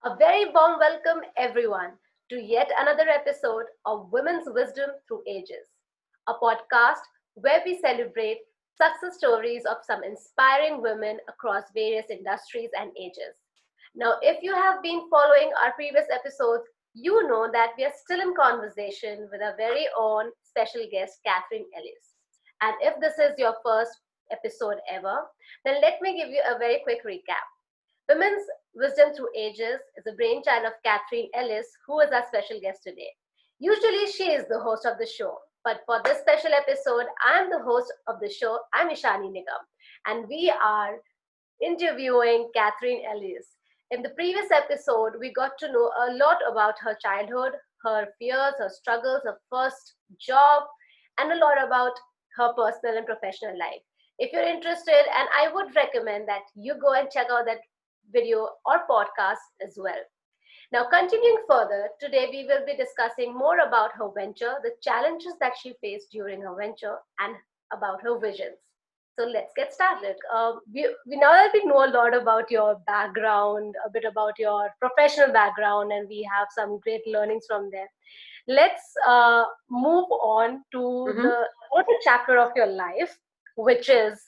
A very warm welcome, everyone, to yet another episode of Women's Wisdom Through Ages, a podcast where we celebrate success stories of some inspiring women across various industries and ages. Now, if you have been following our previous episodes, you know that we are still in conversation with our very own special guest, Catherine Ellis. And if this is your first episode ever, then let me give you a very quick recap. Women's Wisdom Through Ages is a brainchild of Catherine Ellis, who is our special guest today. Usually, she is the host of the show, but for this special episode, I am the host of the show. I'm Ishani Nigam, and we are interviewing Catherine Ellis. In the previous episode, we got to know a lot about her childhood, her fears, her struggles, her first job, and a lot about her personal and professional life. If you're interested, and I would recommend that you go and check out that video or podcast as well. Now, continuing further, today we will be discussing more about her venture, the challenges that she faced during her venture, and about her visions. So let's get started. We now that we know a lot about your background, a bit about your professional background, and we have some great learnings from there. Let's move on to hmm the other chapter of your life, which is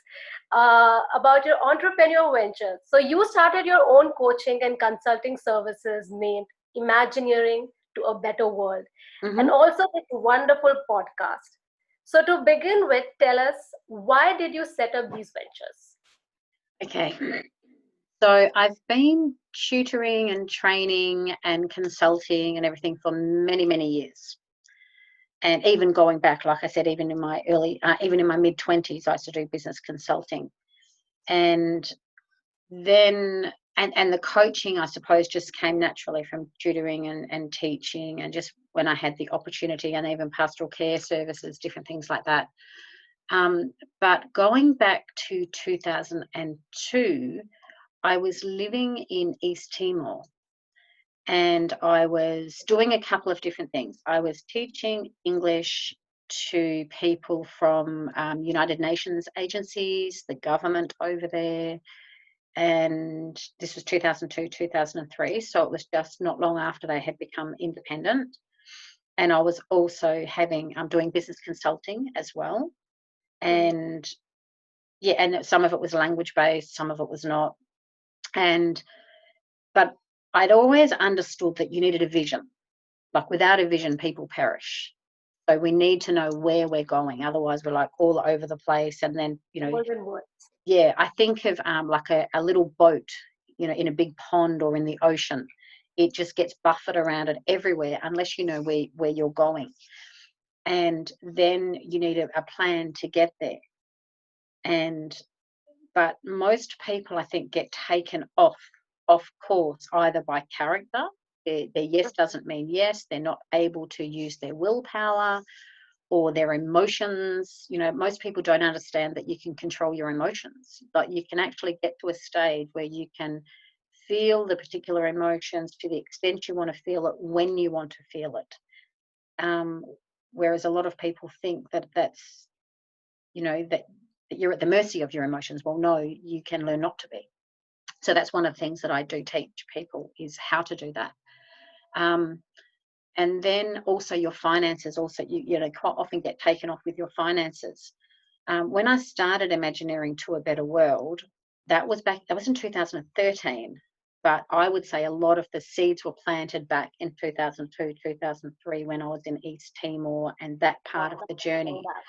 about your entrepreneurial ventures. So you started your own coaching and consulting services named Imagineering to a Better World, and hmm also this wonderful podcast. So to begin with, tell us, why did you set up these ventures? Okay. So I've been tutoring and training and consulting and everything for many, many years. And even going back, like I said, even in my mid 20s, I used to do business consulting. And then, and the coaching, I suppose, just came naturally from tutoring and teaching, and just when I had the opportunity, and even pastoral care services, different things like that. But going back to 2002, I was living in East Timor and I was doing a couple of different things. I was teaching English to people from United Nations agencies, the government over there. And this was 2002, 2003. So it was just not long after they had become independent. And I was also doing business consulting as well. Mhm. And yeah, and some of it was language based, some of it was not. And but I'd always understood that you needed a vision. Like without a vision, people perish. So we need to know where we're going. Otherwise, we're like all over the place. And then, More than words. yeah, I think of like a little boat, in a big pond or in the ocean. It just gets buffeted around it everywhere unless you know where you're going. And then you need a plan to get there. And but most people, I think, get taken off course either by character. Their yes doesn't mean yes. They're not able to use their willpower or their emotions. Most people don't understand that you can control your emotions, but you can actually get to a stage where you can feel the particular emotions to the extent you want to feel it when you want to feel it. Um, Whereas a lot of people think that's that you're at the mercy of your emotions. Well, no, you can learn not to be. So that's one of the things that I do teach people is how to do that. Um, and then also your finances. Also, you quite often get taken off with your finances. When I started Imagineering to a Better World, that was in 2013. But I would say a lot of the seeds were planted back in 2002, 2003 when I was in East Timor and that part of Wow, the that's going journey. back.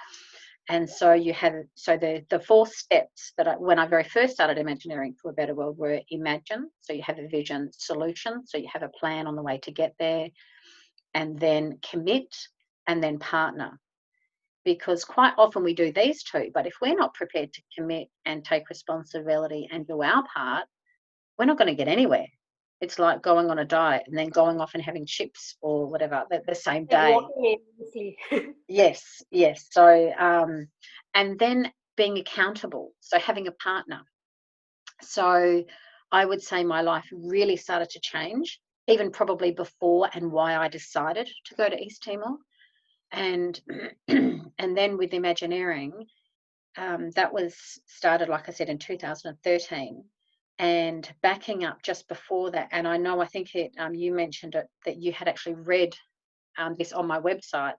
And so the four steps when I very first started Imagineering to a Better World were imagine. So you have a vision, solution. So you have a plan on the way to get there, and then commit, and then partner. Because quite often we do these two, but if we're not prepared to commit and take responsibility and do our part, we're not going to get anywhere. It's like going on a diet and then going off and having chips or whatever the same Like day. walking aimlessly. Yes, yes. So, and then being accountable. So having a partner. So I would say my life really started to change, even probably before and why I decided to go to East Timor. And and then with Imagineering, that was started, like I said, in 2013. And backing up just before that, and I know, I think you mentioned it, that you had actually read this on my website,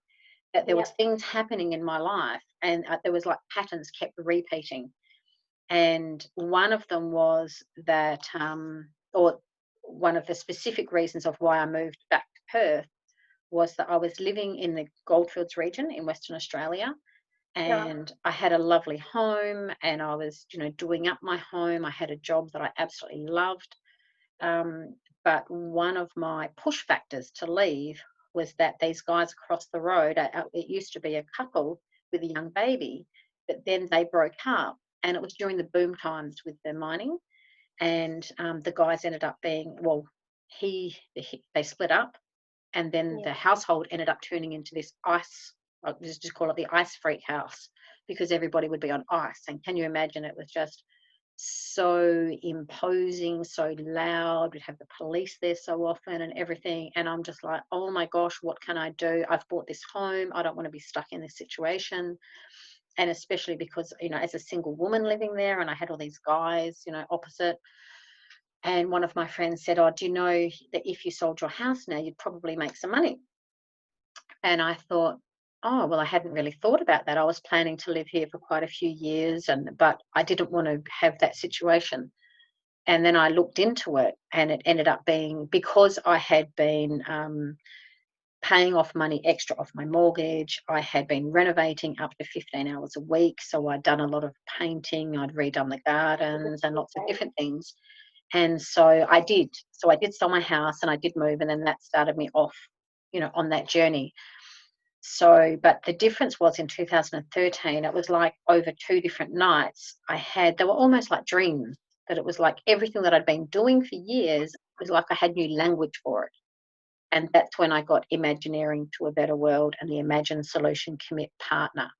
that there was Yep. things happening in my life, and there was like patterns kept repeating. And one of them was that, or one of the specific reasons of why I moved back to Perth, was that I was living in the Goldfields region in Western Australia, Yeah. and I had a lovely home, and I was, doing up my home. I had a job that I absolutely loved. Um, but one of my push factors to leave was that these guys across the road, it used to be a couple with a young baby, but then they broke up, and it was during the boom times with the mining. And the guys ended up being, well, they split up, and then the Yeah. household ended up turning into this ice, like, just call it the ice freak house, because everybody would be on ice. And can you imagine, it was just so imposing, so loud. We'd have the police there so often and everything. And I'm just like, oh my gosh, what can I do? I've bought this home. I don't want to be stuck in this situation. And especially because, as a single woman living there, and I had all these guys, opposite. And one of my friends said, oh, do you know that if you sold your house now, you'd probably make some money? And I thought, oh, well, I hadn't really thought about that. I was planning to live here for quite a few years, but I didn't want to have that situation. And then I looked into it, and it ended up being, because I had been paying off money extra off my mortgage. I had been renovating up to 15 hours a week. So I'd done a lot of painting, I'd redone the gardens and lots of different things. And so I did. So I did sell my house, and I did move, and then that started me off, on that journey. So, but the difference was in 2013, it was like over 2 different nights they were almost like dreams, that it was like everything that I'd been doing for years was like I had new language for it. And that's when I got Imagineering to a Better World and the Imagine Solution Commit partner.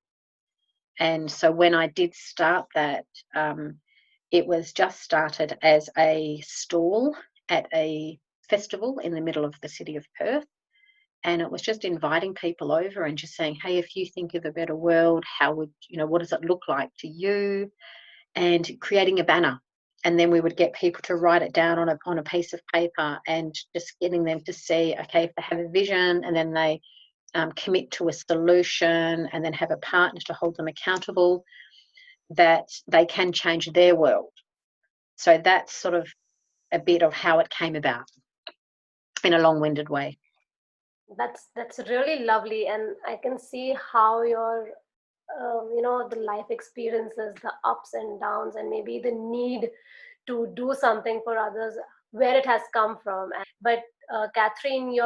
And so when I did start that, it was just started as a stall at a festival in the middle of the city of Perth. And it was just inviting people over and just saying, hey, if you think of a better world, what does it look like to you? And creating a banner. And then we would get people to write it down on a piece of paper, and just getting them to see, okay, if they have a vision, and then they commit to a solution, and then have a partner to hold them accountable, that they can change their world. So that's sort of a bit of how it came about in a long-winded way. That's really lovely, and I can see how your the life experiences, the ups and downs, and maybe the need to do something for others, where it has come from. But Catherine,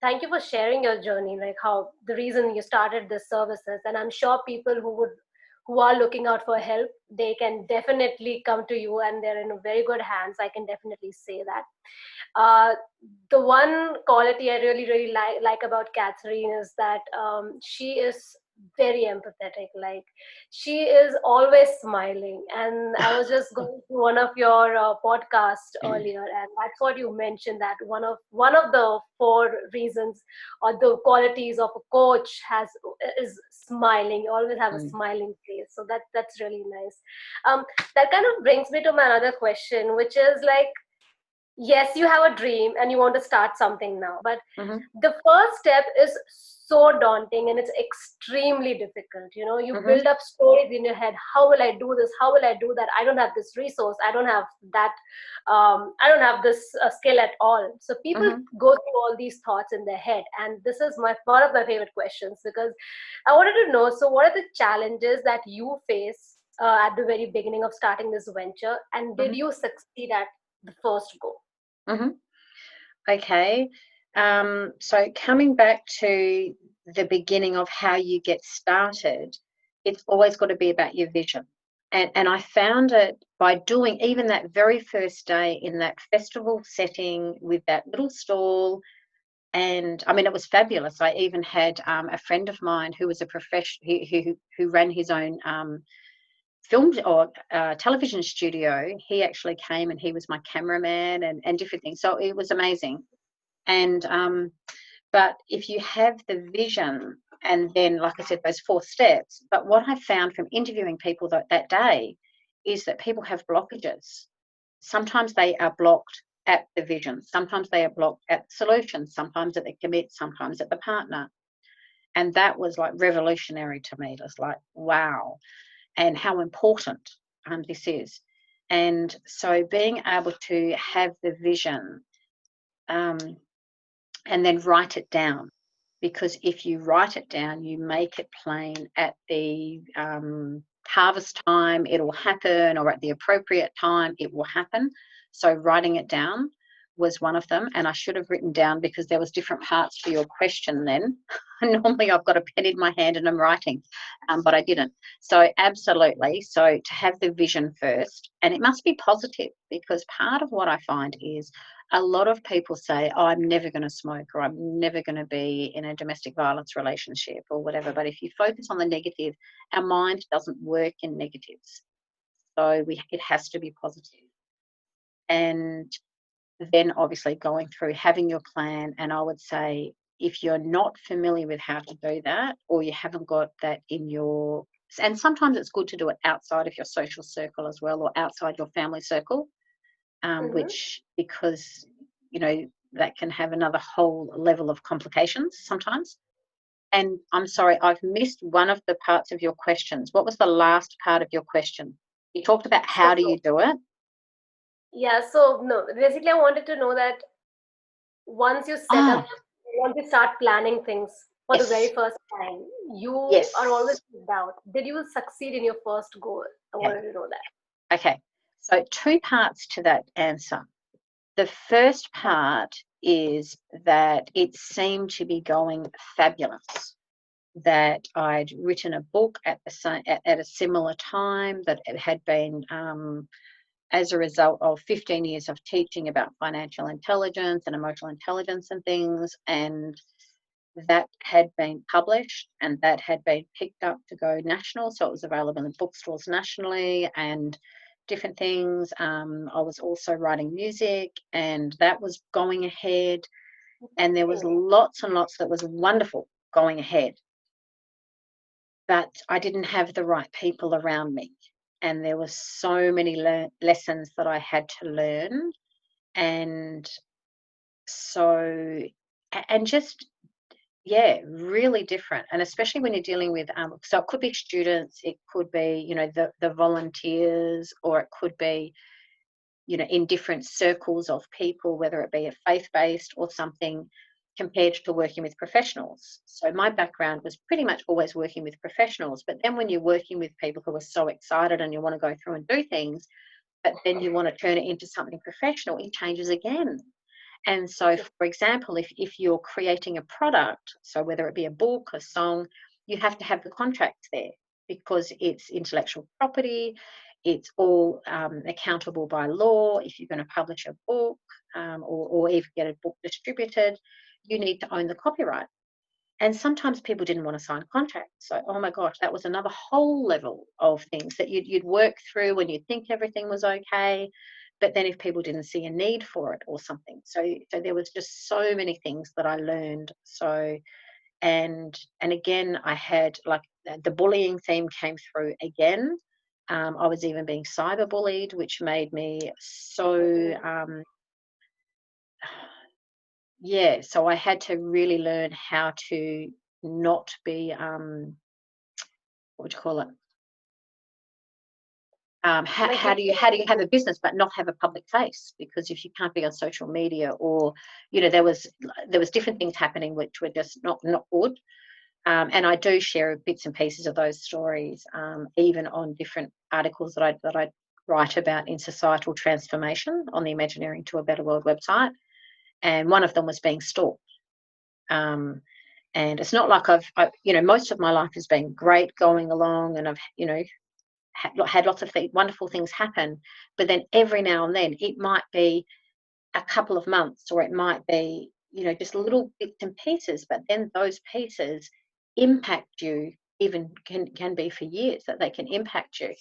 thank you for sharing your journey, like how the reason you started this services. And I'm sure people who are looking out for help, they can definitely come to you, and they're in very good hands. I can definitely say that. Uh, the one quality I really like about Catherine is that she is very empathetic. Like, she is always smiling. And I was just going through one of your podcasts earlier, and that's what you mentioned, that one of the four reasons or the qualities of a coach is smiling. You always have a Mm. smiling face. So that's really nice. That kind of brings me to my another question, which is like, yes, you have a dream and you want to start something now, but Mm-hmm. the first step is so daunting, and it's extremely difficult. You Mm-hmm. build up stories in your head. How will I do this? How will I do that? I don't have this resource. I don't have that. I don't have this skill at all. So people Mm-hmm. go through all these thoughts in their head, and this is one of my favorite questions, because I wanted to know, so what are the challenges that you face at the very beginning of starting this venture, and did Mm-hmm. you succeed at the first go? Mm-hmm. Okay. So coming back to the beginning of how you get started, it's always got to be about your vision. And I found it by doing even that very first day in that festival setting with that little stall. And I mean, it was fabulous. I even had a friend of mine who was a professional, who ran his own film or television studio. He actually came, and he was my cameraman, and different things. So it was amazing. And but if you have the vision, and then, like I said, those 4 steps. But what I found from interviewing people that day is that people have blockages. sometimes they are blocked at the vision, sometimes they are blocked at the solution, sometimes at the commit, sometimes at the partner. And that was like revolutionary to me. It was like, wow, and how important this is. And so being able to have the vision and then write it down, because if you write it down, you make it plain at the harvest time, it'll happen, or at the appropriate time, it will happen. So writing it down was one of them, and I should have written down, because there was different parts to your question then. Normally I've got a pen in my hand and I'm writing, but I didn't. So absolutely, so to have the vision first, and it must be positive, because part of what I find is a lot of people say, oh, I'm never going to smoke, or I'm never going to be in a domestic violence relationship or whatever. But if you focus on the negative, our mind doesn't work in negatives. So it has to be positive. And then obviously going through having your plan. And I would say, if you're not familiar with how to do that, or you haven't got that in your, and sometimes it's good to do it outside of your social circle as well, or outside your family circle, which, because, you know, that can have another whole level of complications sometimes. And I'm sorry, I've missed one of the parts of your questions. What was the last part of your question? You talked about how do you do it? Yeah, so no, basically I wanted to know that once you set up, once you start planning things for the very first time, you are always in doubt. Did you succeed in your first goal? I wanted to know that. Okay, so two parts to that answer. The first part is that it seemed to be going fabulous, that I'd written a book at a similar time, that it had been as a result of 15 years of teaching about financial intelligence and emotional intelligence and things, and that had been published and that had been picked up to go national. So it was available in bookstores nationally and different things. I was also writing music, and that was going ahead. And there was lots and lots that was wonderful going ahead. But I didn't have the right people around me. And there were so many lessons that I had to learn. And so, and just, yeah, really different. And especially when you're dealing with, so it could be students, it could be, you know, the volunteers, or it could be, you know, in different circles of people, whether it be a faith-based or something, compared to working with professionals. So my background was pretty much always working with professionals. But then when you're working with people who are so excited and you want to go through and do things, but then you want to turn it into something professional, it changes again. And so, for example, if you're creating a product, so whether it be a book, a song, you have to have the contracts there, because it's intellectual property. It's all accountable by law. If you're going to publish a book, or even get a book distributed, you need to own the copyright. And sometimes people didn't want to sign contracts. So, oh my gosh, that was another whole level of things that you'd work through when you'd think everything was okay. But then if people didn't see a need for it or something. So there was just so many things that I learned. So, and again, I had, like, the bullying theme came through again. I was even being cyberbullied, which made me so, yeah, so I had to really learn how to not be, what would you call it? How do you have a business but not have a public face? Because if you can't be on social media, or, you know, there was different things happening which were just not good. And I do share bits and pieces of those stories, even on different articles that I write about in societal transformation on the Imagineering to a Better World website. And one of them was being stalked. And it's not like you know, most of my life has been great going along, and I've, you know, had lots of wonderful things happen. But then every now and then it might be a couple of months, or it might be, you know, just little bits and pieces, but then those pieces impact you, even can be for years that they can impact you.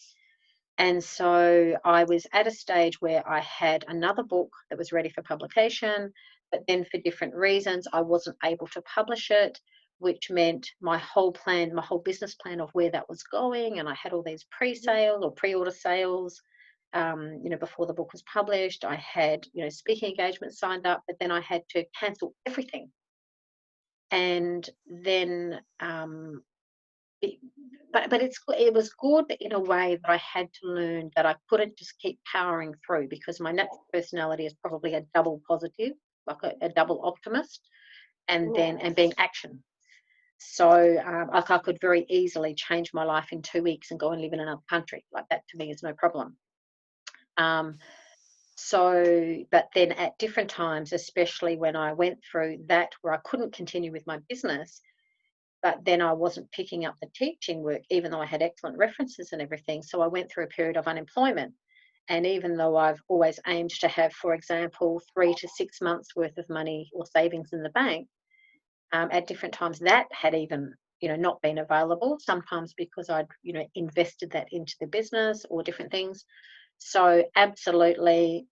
And so I was at a stage where I had another book that was ready for publication, but then for different reasons, I wasn't able to publish it, which meant my whole business plan of where that was going. And I had all these pre-sales or pre-order sales before the book was published. I had, speaking engagements signed up, but then I had to cancel everything. And then, it was good in a way that I had to learn that I couldn't just keep powering through, because my natural personality is probably a double positive, like a double optimist, and being action. So like I could very easily change my life in 2 weeks and go and live in another country. Like that to me is no problem. But then at different times, especially when I went through that where I couldn't continue with my business, but then I wasn't picking up the teaching work, even though I had excellent references and everything. So I went through a period of unemployment. And even though I've always aimed to have, for example, 3 to 6 months worth of money or savings in the bank, at different times that had even, not been available, sometimes because I'd, invested that into the business or different things. So absolutely,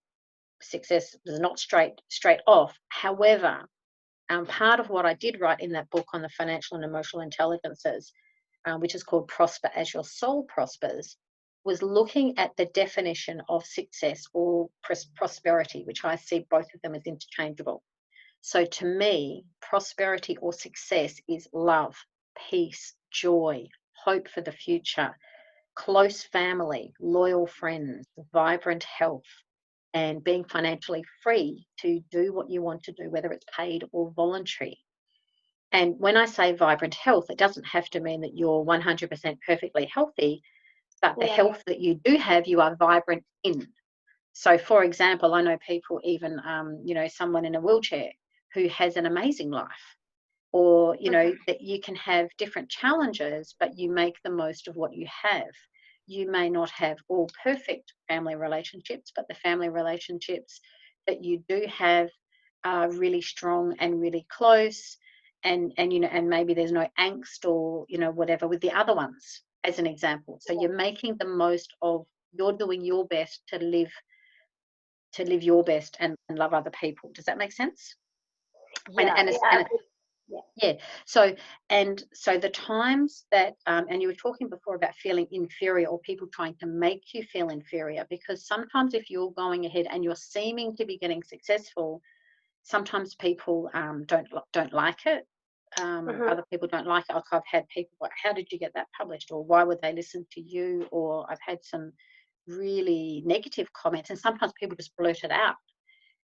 success was not straight off. However, part of what I did write in that book on the financial and emotional intelligences, which is called Prosper as Your Soul Prospers, was looking at the definition of success or prosperity, which I see both of them as interchangeable. So to me, prosperity or success is love, peace, joy, hope for the future, close family, loyal friends, vibrant health, and being financially free to do what you want to do, whether it's paid or voluntary. And when I say vibrant health, it doesn't have to mean that you're 100% perfectly healthy, but the health that you do have, you are vibrant in. So, for example, I know people, even, someone in a wheelchair who has an amazing life, or, that you can have different challenges, but you make the most of what you have. You may not have all perfect family relationships, but the family relationships that you do have are really strong and really close, and maybe there's no angst or, whatever with the other ones, as an example. So you're making the most of, you're doing your best to live your best and love other people. Does that make sense? Yeah. So the times that, and you were talking before about feeling inferior or people trying to make you feel inferior, because sometimes if you're going ahead and you're seeming to be getting successful, sometimes people don't like it. Other people don't like it. Like I've had people like, how did you get that published? Or why would they listen to you? Or I've had some really negative comments, and sometimes people just blurt it out.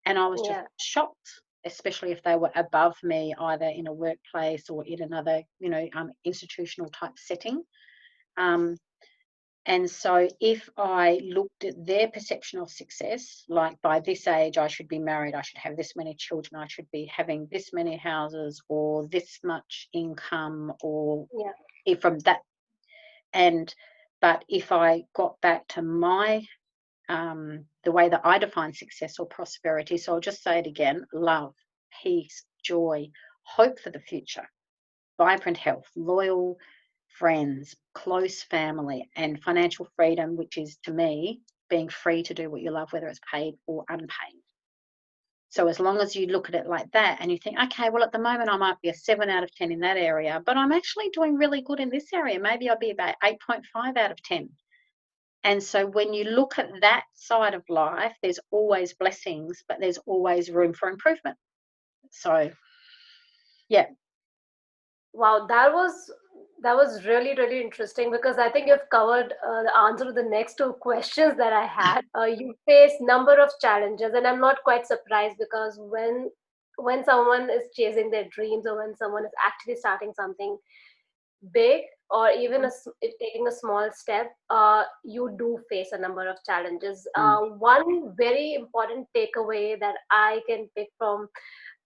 And I was just shocked, especially if they were above me, either in a workplace or in another, institutional type setting. And so if I looked at their perception of success, like by this age, I should be married, I should have this many children, I should be having this many houses or this much income, or from that. But if I got back to my the way that I define success or prosperity. So I'll just say it again: love, peace, joy, hope for the future, vibrant health, loyal friends, close family, and financial freedom, which is, to me, being free to do what you love, whether it's paid or unpaid. So as long as you look at it like that and you think, okay, well, at the moment I might be a 7 out of 10 in that area, but I'm actually doing really good in this area. Maybe I'll be about 8.5 out of 10. And so when you look at that side of life, there's always blessings, but there's always room for improvement. So, yeah. Wow, that was really, really interesting, because I think you've covered the answer to the next two questions that I had. You face number of challenges, and I'm not quite surprised, because when someone is chasing their dreams, or when someone is actually starting something big, or even taking a small step, you do face a number of challenges. One very important takeaway that I can pick from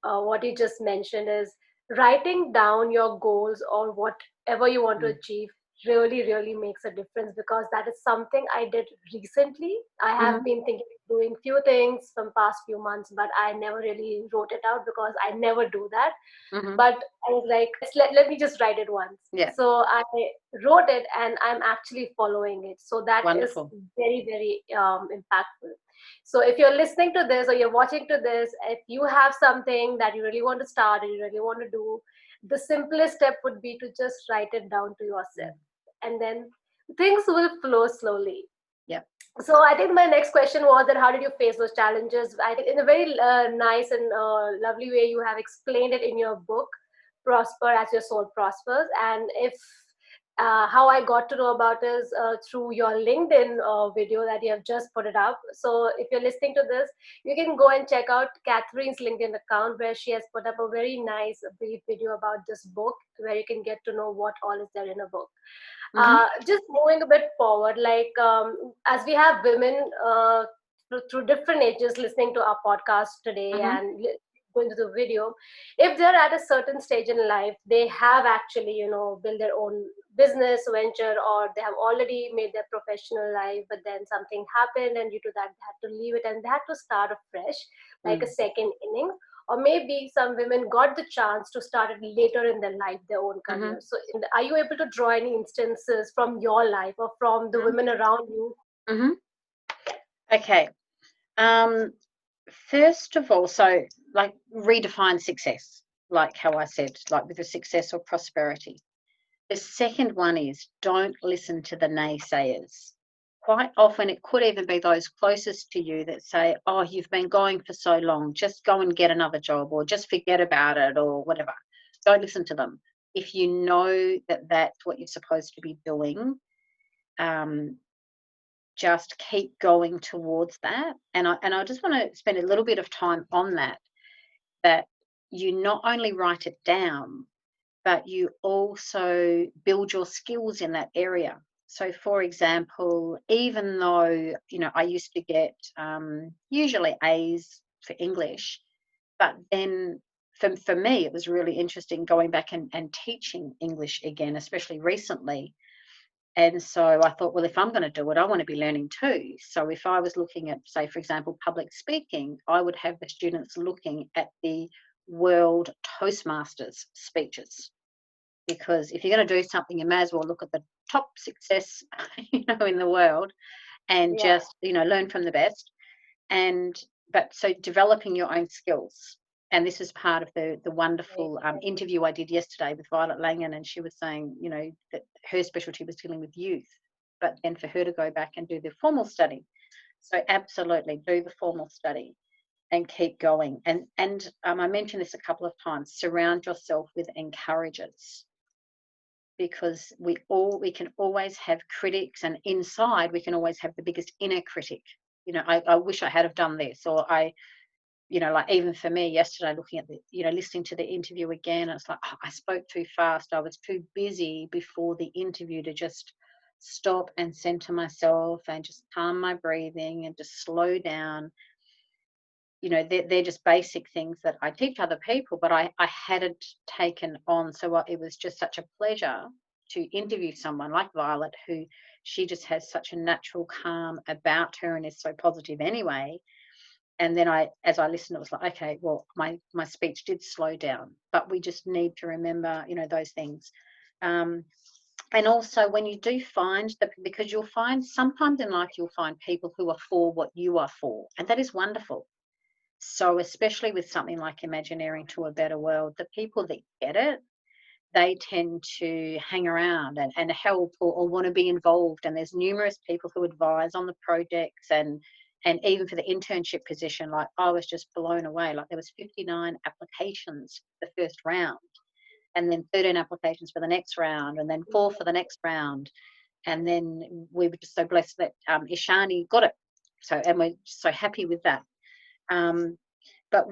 what you just mentioned is writing down your goals or whatever you want to achieve really, really makes a difference, because that is something I did recently. I have been thinking of doing few things from past few months, but I never really wrote it out, because I never do that. But I was like, let me just write it once. So I wrote it, and I'm actually following it. So that is very, very impactful. So if you're listening to this or you're watching to this, if you have something that you really want to start and you really want to do, the simplest step would be to just write it down to yourself, and then things will flow slowly. So I think my next question was that how did you face those challenges? I think in a very nice and lovely way you have explained it in your book, Prosper as Your Soul Prospers. And if how I got to know about is through your LinkedIn video that you have just put it up. So if you're listening to this, you can go and check out Catherine's LinkedIn account where she has put up a very nice brief video about this book where you can get to know what all is there in a book. Hmm. Just moving a bit forward, like as we have women through different ages listening to our podcast today Hmm. and going to the video, if they're at a certain stage in life, they have actually, built their own business venture, or they have already made their professional life, but then something happened, and due to that, they had to leave it and they had to start afresh, like a Mm. second inning. Or maybe some women got the chance to start it later in their life, their own Hmm. career. So are you able to draw any instances from your life or from the women around you? Hmm. Okay. Um, First of all, so like redefine success, like how I said, like with the success or prosperity. The second one is don't listen to the naysayers. Quite often, it could even be those closest to you that say, oh, you've been going for so long, just go and get another job or just forget about it or whatever. Don't listen to them. If you know that that's what you're supposed to be doing, um, just keep going towards that. And I just want to spend a little bit of time on that, that you not only write it down, but you also build your skills in that area. So, for example, even though, I used to get usually A's for English, but then for me, it was really interesting going back and teaching English again, especially recently. And so I thought, well, if I'm going to do it, I want to be learning too. So if I was looking at, say, for example, public speaking, I would have the students looking at the World Toastmasters speeches, because if you're going to do something, you may as well look at the top success, in the world, and Yeah. just learn from the best. And but so developing your own skills, and this is part of the Right, wonderful right. interview I did yesterday with Violet Langan, and she was saying that her specialty was dealing with youth, but then for her to go back and do the formal study. So absolutely do the formal study and keep going. And I mentioned this a couple of times. Surround yourself with encouragers, because we can always have critics, and inside we can always have the biggest inner critic. I wish I had have done this, or like even for me yesterday, looking at the listening to the interview again, it's like, oh, I spoke too fast, I was too busy before the interview to just stop and center myself and just calm my breathing and just slow down. They're just basic things that I teach other people, but I hadn't taken on. So it was just such a pleasure to interview someone like Violet, who she just has such a natural calm about her and is so positive anyway. And then as I listened, it was like, okay, well, my speech did slow down, but we just need to remember, those things. Um, and also when you do find that, because you'll find sometimes in life, you'll find people who are for what you are for, and that is wonderful. So, especially with something like Imagineering to a Better World, the people that get it, they tend to hang around and help, or want to be involved. And there's numerous people who advise on the projects, and even for the internship position, like I was just blown away. Like there was 59 applications the first round, and then 13 applications for the next round, and then 4 for the next round. And then we were just so blessed that Ishani got it. So, and we're so happy with that. Um, but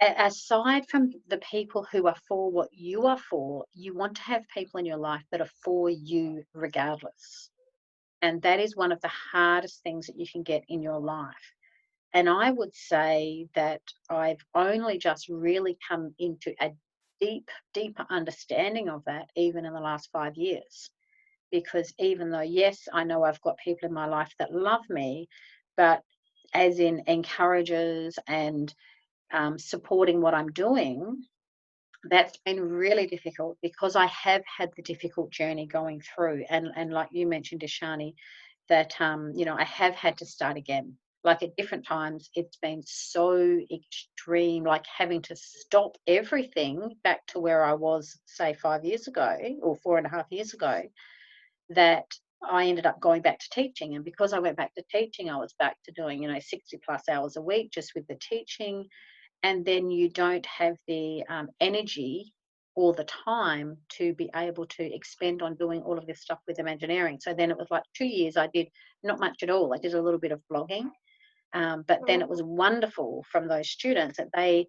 aside from the people who are for what you are for, you want to have people in your life that are for you regardless. And that is one of the hardest things that you can get in your life. And I would say that I've only just really come into a deeper understanding of that even in the last 5 years. Because even though, yes, I know I've got people in my life that love me, but as in encouragers and supporting what I'm doing, that's been really difficult, because I have had the difficult journey going through. And like you mentioned, Ishani, that I have had to start again. Like at different times, it's been so extreme, like having to stop everything back to where I was, say, 5 years ago or 4.5 years ago, that I ended up going back to teaching. And because I went back to teaching, I was back to doing, 60 plus hours a week just with the teaching. And then you don't have the energy or the time to be able to expend on doing all of this stuff with Imagineering. So then it was like 2 years I did not much at all. I did a little bit of blogging. But then it was wonderful from those students that I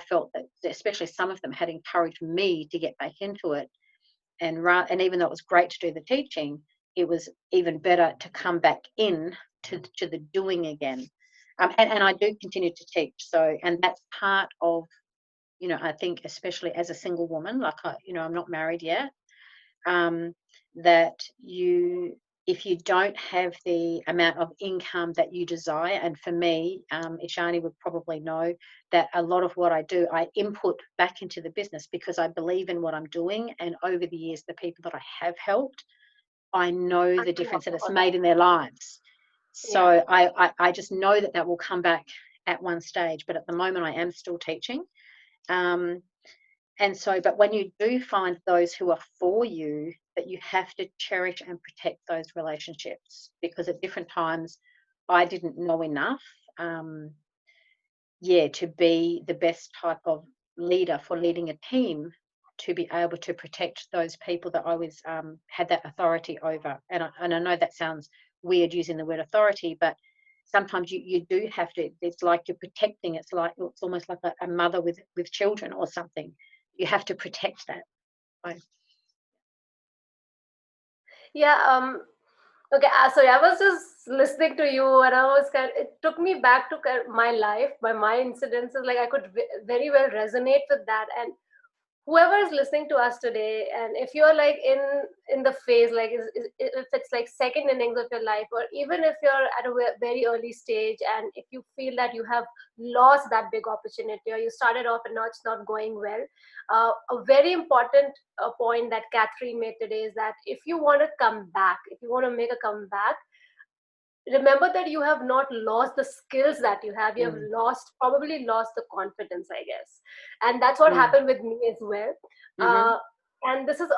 felt that especially some of them had encouraged me to get back into it. And even though it was great to do the teaching, it was even better to come back in to the doing again. And I do continue to teach. So, and that's part of, I think especially as a single woman, like I'm not married yet, that if you don't have the amount of income that you desire, and for me, Ishani would probably know that a lot of what I do, I input back into the business because I believe in what I'm doing. And over the years, the people that I have helped, I know the difference that it's made in their lives. So I just know that will come back at one stage. But at the moment, I am still teaching. And so, but when you do find those who are for you, that you have to cherish and protect those relationships, because at different times I didn't know enough, to be the best type of leader for leading a team, to be able to protect those people that I was had that authority over. And I know that sounds weird using the word authority, but sometimes you do have to. It's like you're protecting. It's almost like a mother with children or something. You have to protect that. Yeah. Okay. Sorry, I was just listening to you, and it took me back to my life, my incidences. Like I could very well resonate with that. And whoever is listening to us today, and if you're like in the phase, like if it's like second innings of your life, or even if you're at a very early stage, and if you feel that you have lost that big opportunity, or you started off and now it's not going well, a very important point that Catherine made today is that if you want to come back, if you want to make a comeback, remember that you have not lost the skills that you have. You have probably lost the confidence, I guess. And that's what happened with me as well. And this is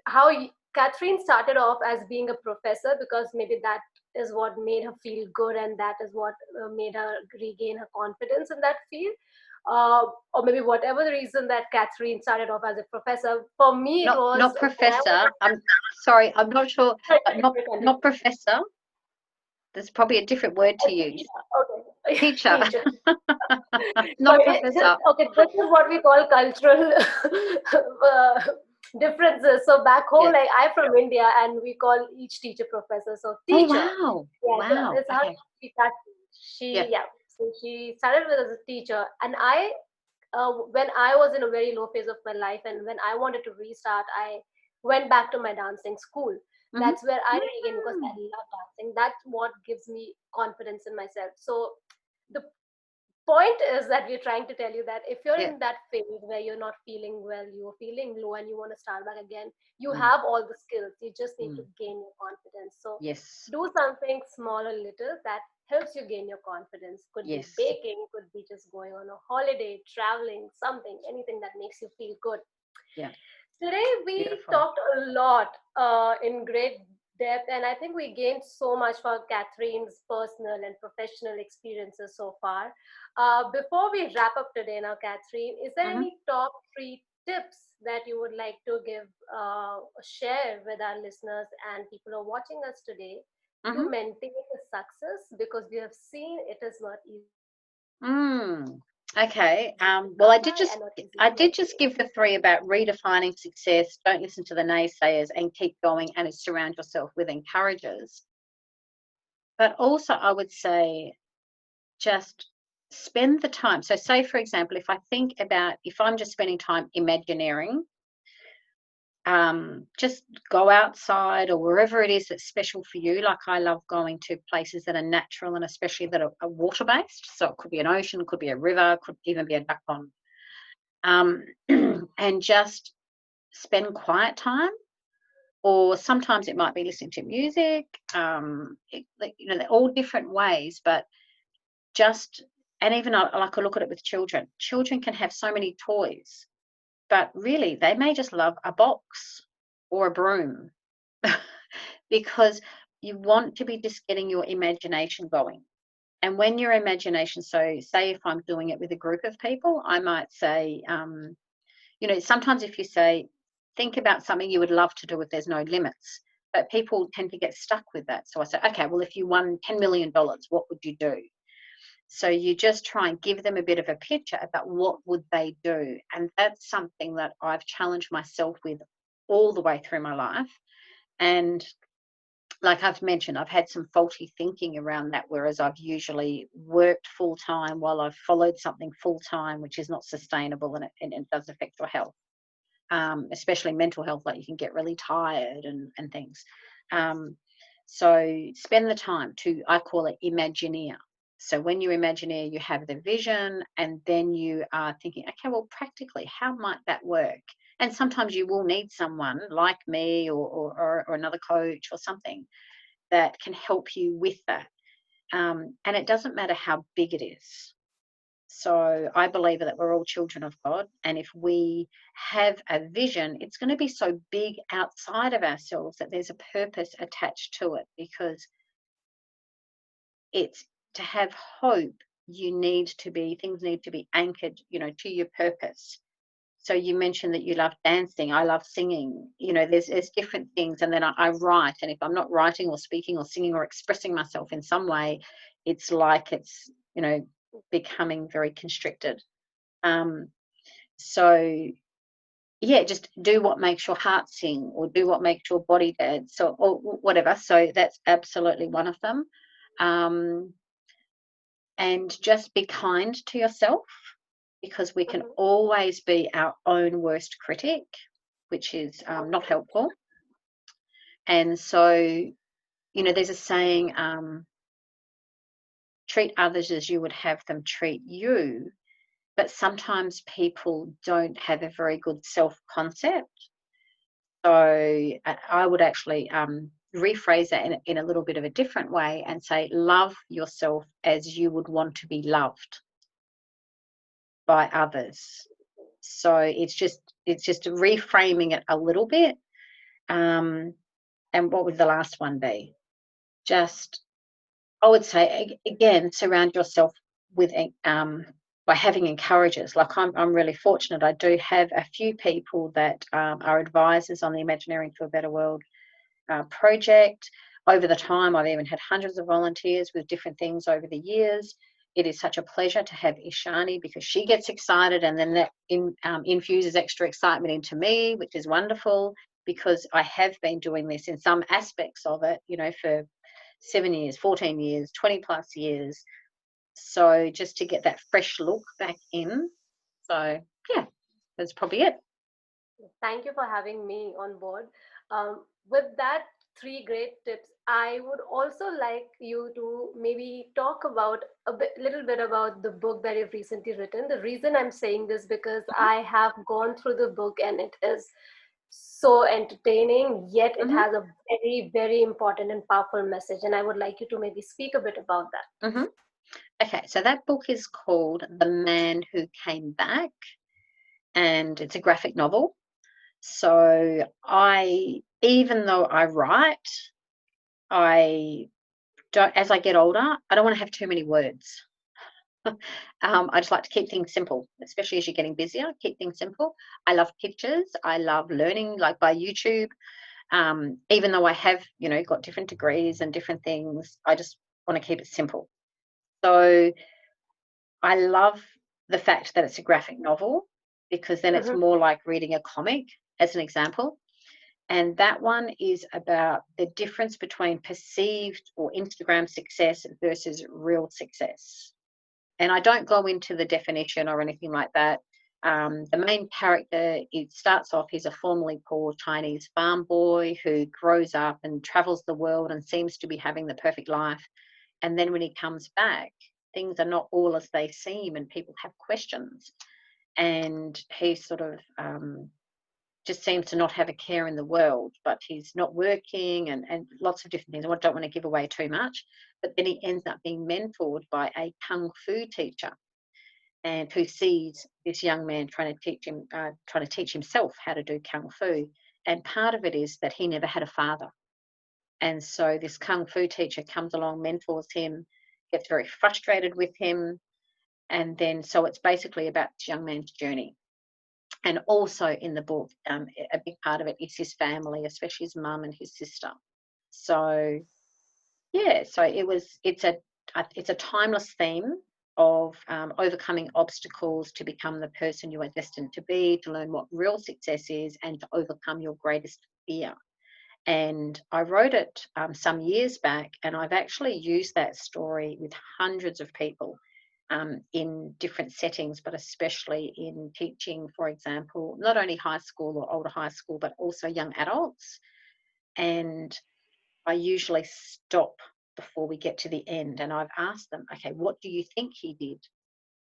how Catherine started off as being a professor, because maybe that is what made her feel good, and that is what made her regain her confidence in that field. Or maybe whatever the reason that Catherine started off as a professor. For me, it was not professor. I'm sorry, I'm not sure, but not professor. There's probably a different word to use. Okay. Teacher. Not professor. Okay, this is what we call cultural differences. So back home, like I'm from India, and we call each teacher professor. So teacher. Oh, wow. Wow. That's how she started. So she started with as a teacher, and when I was in a very low phase of my life, and when I wanted to restart, I went back to my dancing school. That's where I began, because I love dancing. That's what gives me confidence in myself. So the point is that we're trying to tell you that if you're in that phase where you're not feeling well, you're feeling low, and you want to start back again, you have all the skills. You just need to gain your confidence. So do something small or little that helps you gain your confidence. Could be baking, could be just going on a holiday, traveling, something, anything that makes you feel good. Today we talked a lot in great depth, and I think we gained so much for Catherine's personal and professional experiences so far. Before we wrap up today now, Catherine, is there any top 3 tips that you would like to share with our listeners and people who are watching us today to maintain the success? Because we have seen it is not easy. Okay. Well, I did just give the 3 about redefining success. Don't listen to the naysayers, and keep going, and surround yourself with encouragers. But also, I would say, just spend the time. So, say for example, if I think about if I'm just spending time Imagineering, just go outside or wherever it is that's special for you. Like I love going to places that are natural, and especially that are water based. So it could be an ocean, could be a river, could even be a duck pond. And just spend quiet time. Or sometimes it might be listening to music. They're all different ways, but and even I look at it with children. Children can have so many toys, but really they may just love a box or a broom. because you want to be just getting your imagination going. And when your imagination, so say if I'm doing it with a group of people, I might say, sometimes if you say, think about something you would love to do if there's no limits, but people tend to get stuck with that. So I say, okay, well, if you won $10 million, what would you do? So you just try and give them a bit of a picture about what would they do. And that's something that I've challenged myself with all the way through my life. And like I've mentioned, I've had some faulty thinking around that, whereas I've usually worked full time while I've followed something full time, which is not sustainable, and it does affect your health, especially mental health. Like you can get really tired and things. So spend the time to, I call it Imagineer. So when you Imagineer, you have the vision, and then you are thinking, okay, well, practically, how might that work? And sometimes you will need someone like me or another coach or something that can help you with that. And it doesn't matter how big it is. So I believe that we're all children of God. And if we have a vision, it's going to be so big outside of ourselves that there's a purpose attached to it, because it's to have hope. Things need to be anchored, to your purpose. So you mentioned that you love dancing. I love singing. There's different things. And then I write. And if I'm not writing or speaking or singing or expressing myself in some way, it's like it's, becoming very constricted. So yeah, just do what makes your heart sing, or do what makes your body dance, or whatever. So that's absolutely one of them. And just be kind to yourself, because we can always be our own worst critic, which is not helpful. And so, there's a saying, treat others as you would have them treat you. But sometimes people don't have a very good self-concept. So I would actually rephrase that in a little bit of a different way and say, love yourself as you would want to be loved by others. So it's just reframing it a little bit. And what would the last one be? Just, I would say, again, surround yourself with by having encouragers. Like I'm really fortunate. I do have a few people that are advisors on the Imagineering for a Better World project. Over the time, I've even had hundreds of volunteers with different things over the years. It is such a pleasure to have Ishani, because she gets excited, and then that infuses extra excitement into me, which is wonderful, because I have been doing this in some aspects of it, for 7 years, 14 years, 20 plus years. So just to get that fresh look back in. So yeah, that's probably it. Thank you for having me on board. With that, three great tips. I would also like you to maybe talk about little bit about the book that you've recently written. The reason I'm saying this, because I have gone through the book and it is so entertaining, yet it Mm-hmm. has a very, very important and powerful message. And I would like you to maybe speak a bit about that. Mm-hmm. Okay, so that book is called The Man Who Came Back, and it's a graphic novel. So even though I write, I don't, as I get older, I don't want to have too many words. I just like to keep things simple, especially as you're getting busier. Keep things simple. I love pictures. I love learning, like by YouTube. Even though I have, got different degrees and different things, I just want to keep it simple. So I love the fact that it's a graphic novel, because then it's Mhm. more like reading a comic, as an example. And that one is about the difference between perceived or Instagram success versus real success. And I don't go into the definition or anything like that. The main character, it starts off, he's a formerly poor Chinese farm boy who grows up and travels the world and seems to be having the perfect life. And then when he comes back, things are not all as they seem, and people have questions. And he sort of just seems to not have a care in the world, but he's not working, and lots of different things. I don't want to give away too much, but then he ends up being mentored by a kung fu teacher, and who sees this young man trying to teach himself how to do kung fu. And part of it is that he never had a father. And so this kung fu teacher comes along, mentors him, gets very frustrated with him. And then, so it's basically about this young man's journey. And also in the book, a big part of it is his family, especially his mum and his sister. So yeah, so it's a timeless theme of overcoming obstacles to become the person you are destined to be, to learn what real success is, and to overcome your greatest fear. And I wrote it some years back, and I've actually used that story with hundreds of people in different settings, but especially in teaching, for example, not only high school or older high school, but also young adults. And I usually stop before we get to the end, and I've asked them, okay, what do you think he did?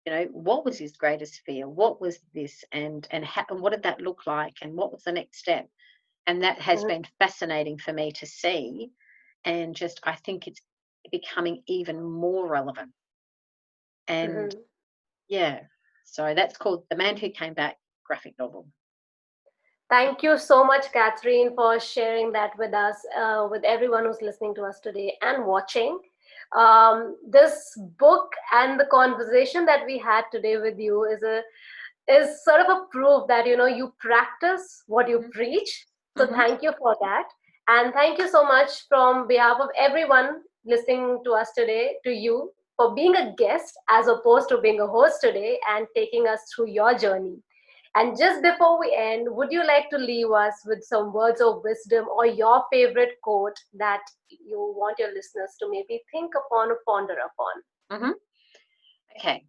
You know, what was his greatest fear? What was this? And what did that look like? And what was the next step? And that has been fascinating for me to see. And just, I think it's becoming even more relevant. And Mm-hmm. yeah, so that's called The Man Who Came Back graphic novel. Thank you so much, Catherine, for sharing that with us, with everyone who's listening to us today and watching. This book and the conversation that we had today with you is sort of a proof that you practice what you preach. So Mm-hmm. thank you for that, and thank you so much from behalf of everyone listening to us today to you for being a guest as opposed to being a host today and taking us through your journey. And just before we end, would you like to leave us with some words of wisdom or your favorite quote that you want your listeners to maybe think upon or ponder upon? Mm-hmm. Okay.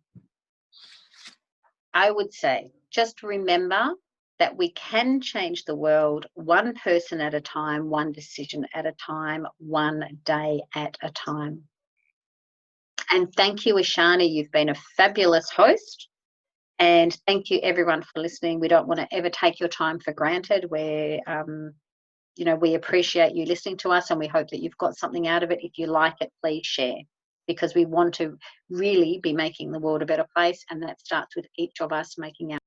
I would say just remember that we can change the world one person at a time, one decision at a time, one day at a time. And thank you, Ishani. You've been a fabulous host. And thank you, everyone, for listening. We don't want to ever take your time for granted. We appreciate you listening to us, and we hope that you've got something out of it. If you like it, please share, because we want to really be making the world a better place, and that starts with each of us making our